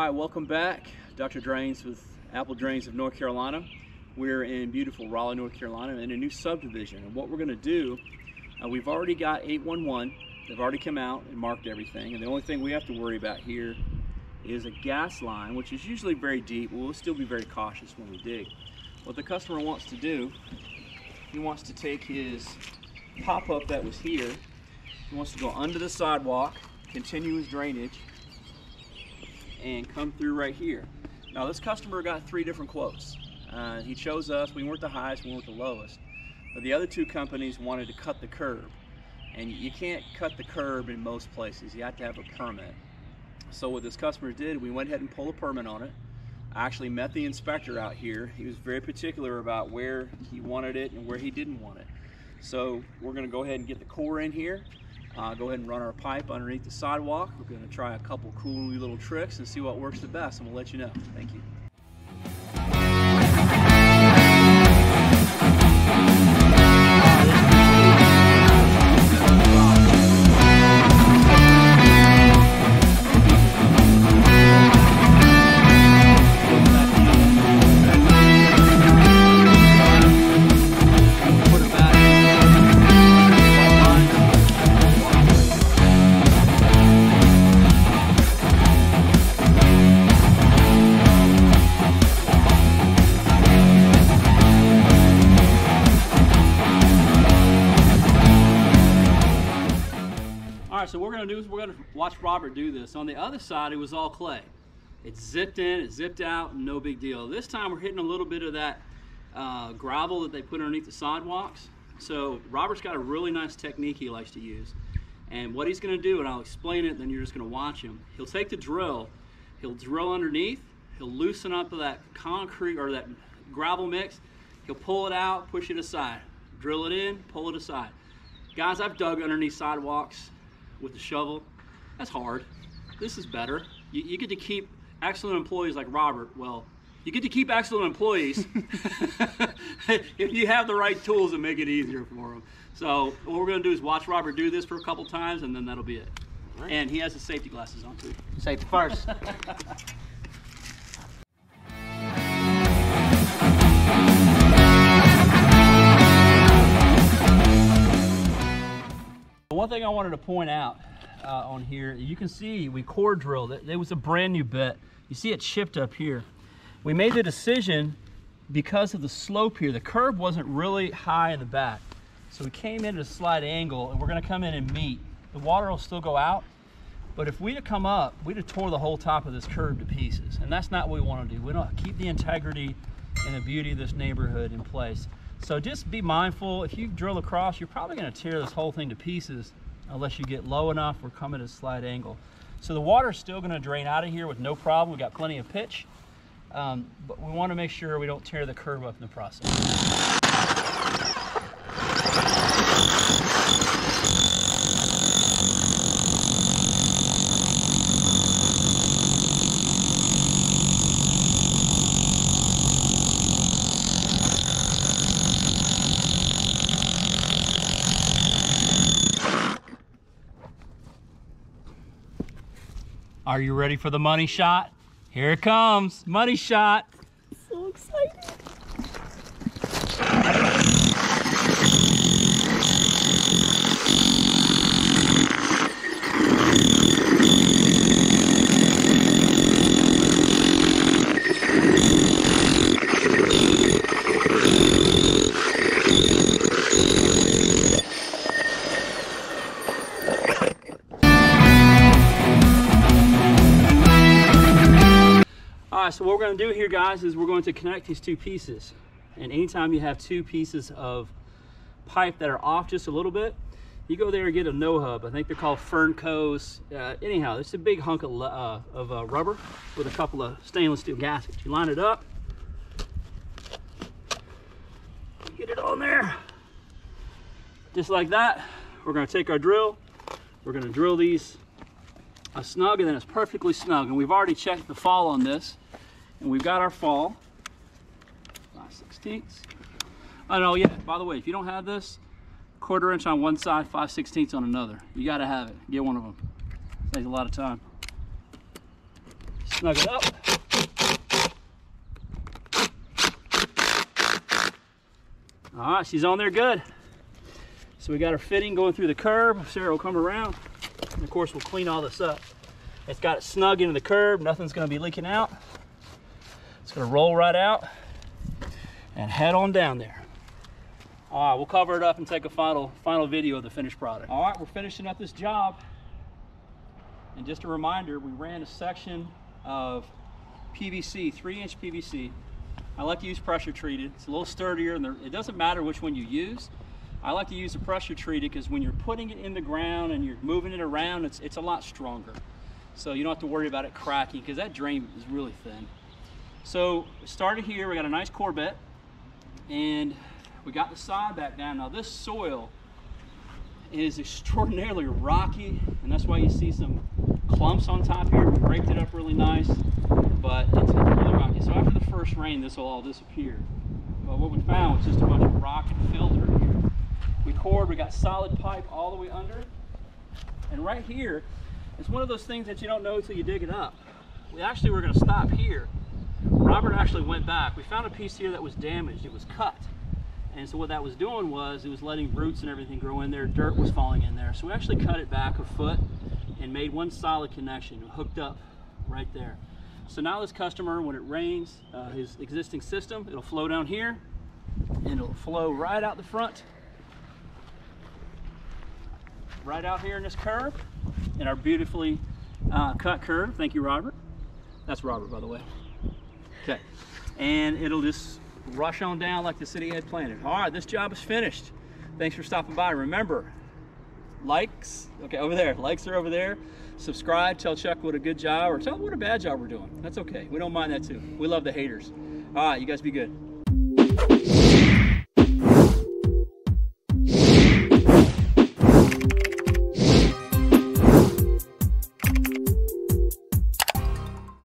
right, welcome back. Dr. Drainz with Apple Drainz of North Carolina. We're in beautiful Raleigh, North Carolina in a new subdivision. And what we're going to do, we've already got 811. They've already come out and marked everything. And the only thing we have to worry about here is a gas line, which is usually very deep. We'll still be very cautious when we dig. What the customer wants to do, he wants to take his pop-up that was here. He wants to go under the sidewalk, continue his drainage, and come through right here. Now this customer got 3 different quotes. He chose us. We weren't the highest, we weren't the lowest. But the other 2 companies wanted to cut the curb. And you can't cut the curb in most places. You have to have a permit. So what this customer did, we went ahead and pulled a permit on it. I actually met the inspector out here. He was very particular about where he wanted it and where he didn't want it. So we're gonna go ahead and get the core in here. Go ahead and run our pipe underneath the sidewalk. We're going to try a couple cool new little tricks and see what works the best, and we'll let you know. Thank you. So what we're going to do is we're going to watch Robert do this. On the other side, it was all clay. It's zipped in, it's zipped out, no big deal. This time we're hitting a little bit of that gravel that they put underneath the sidewalks. So Robert's got a really nice technique he likes to use. And what he's going to do, and I'll explain it, then you're just going to watch him. He'll take the drill, he'll drill underneath, he'll loosen up that concrete or that gravel mix, he'll pull it out, push it aside, drill it in, pull it aside. Guys, I've dug underneath sidewalks with the shovel. That's hard. This is better. You get to keep excellent employees like Robert. Well, you get to keep excellent employees if you have the right tools that make it easier for them. So what we're going to do is watch Robert do this for a couple times, and then that'll be it. Right. And he has his safety glasses on too. Safety first. One thing I wanted to point out on here, you can see we core drilled it. It was a brand new bit. You see it chipped up here. We made the decision because of the slope here. The curb wasn't really high in the back. So we came in at a slight angle, and we're going to come in and meet. The water will still go out, but if we'd have come up, we'd have tore the whole top of this curb to pieces. And that's not what we want to do. We want to keep the integrity and the beauty of this neighborhood in place. So just be mindful, if you drill across, you're probably going to tear this whole thing to pieces unless you get low enough or come at a slight angle. So the water's still going to drain out of here with no problem. We've got plenty of pitch, but we want to make sure we don't tear the curb up in the process. Are you ready for the money shot? Here it comes, money shot. So excited. So what we're going to do here, guys, is we're going to connect these 2 pieces. And anytime you have 2 pieces of pipe that are off just a little bit, you go there and get a no-hub. I think they're called Fernco's. Anyhow, it's a big hunk of rubber with a couple of stainless steel gaskets. You line it up, get it on there, just like that. We're going to take our drill. We're going to drill these snug, and then it's perfectly snug. And we've already checked the fall on this. And we've got our fall, 5/16. Oh no, yeah, by the way, if you don't have this, 1/4 inch on one side, 5/16 on another. You gotta have it, get one of them. Saves a lot of time. snug it up. All right, she's on there good. So we got our fitting going through the curb. Sarah will come around, and of course we'll clean all this up. It's got it snug into the curb. Nothing's gonna be leaking out. It's gonna roll right out and head on down there. All right, we'll cover it up and take a final video of the finished product. All right, we're finishing up this job. And just a reminder, we ran a section of PVC, 3-inch PVC. I like to use pressure treated. It's a little sturdier, and it doesn't matter which one you use. I like to use the pressure treated because when you're putting it in the ground and you're moving it around, it's a lot stronger. So you don't have to worry about it cracking because that drain is really thin. So we started here, we got a nice Corvette, and we got the side back down. Now this soil is extraordinarily rocky, and that's why you see some clumps on top here. We raked it up really nice, but it's really rocky. So after the first rain, this will all disappear. But what we found was just a bunch of rock and filter here. We got solid pipe all the way under, and right here, it's one of those things that you don't know until you dig it up. We actually were going to stop here. Robert actually went back. We found a piece here that was damaged. It was cut. And so what that was doing was it was letting roots and everything grow in there. Dirt was falling in there. So we actually cut it back a foot and made one solid connection, hooked up right there. So now this customer, when it rains, his existing system, it'll flow down here and it'll flow right out the front, right out here in this curve, in our beautifully cut curve. Thank you, Robert. That's Robert, by the way. Okay, and it'll just rush on down like the city had planned. All right, this job is finished. Thanks for stopping by. Remember, likes, okay, over there. Likes are over there. Subscribe, tell Chuck what a good job, or tell him what a bad job we're doing. That's okay. We don't mind that too. We love the haters. All right, you guys be good.